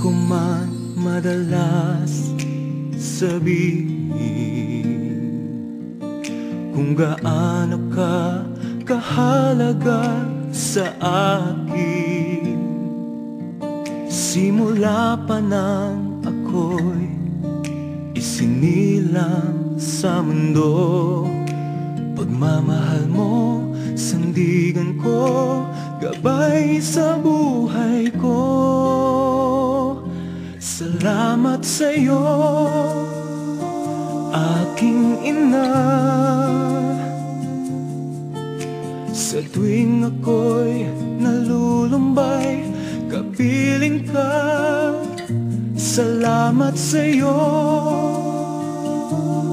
ko man madalas sabihin kung gaano ka kahalaga sa akin. Simula pa nang ako'y isinilang sa mundo, pagmamahal mo, sandigan ko, gabay sa buhay ko. Salamat sa'yo, aking ina. Sa tuwing ako'y nalulumbay, kapiling ka. Salamat sa'yo,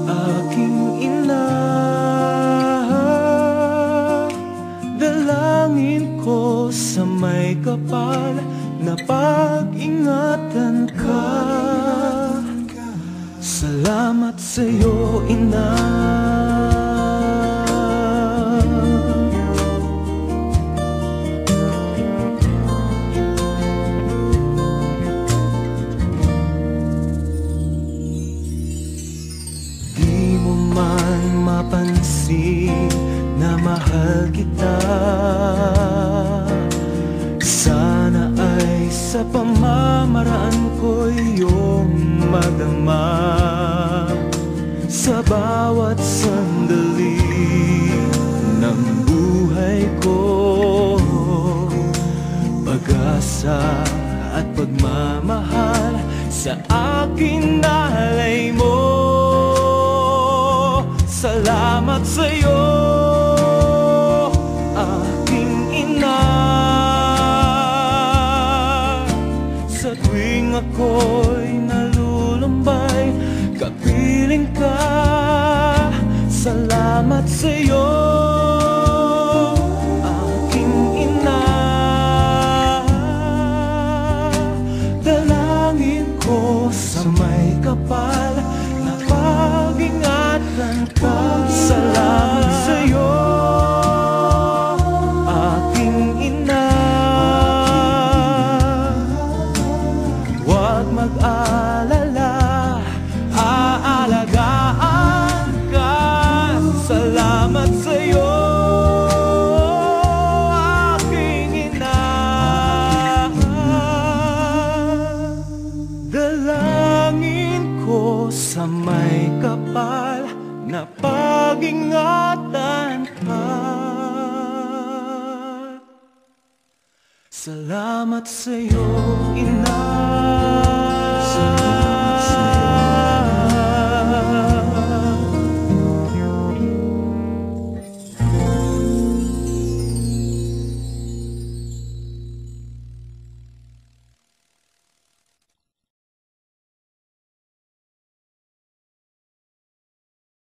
aking ina. Dalangin ko sa may kapal na pag-ingatan ka. Salamat sa'yo, ina. Di mo man mapansin na mahal kita. Sana ay sa pamamaraan ko iyong madama. Sa bawat sandali ng buhay ko, pag-asa at pagmamahal sa akin nalay mo. Salamat sa'yo, aking ina. Sa tuwing ako'y nalulumbay, kapiling ka. Salamat sa'yo, aking ina. Dalangin ko sa may kapal na pag-ingatan ka. Salamat sa'yo, aking ina. Huwag mag-alala, aalagaan ka. Salamat sa'yo, aking ina. Dalangin ko sa may kapal na pag-ingatan ka. Salamat sa'yo, ina.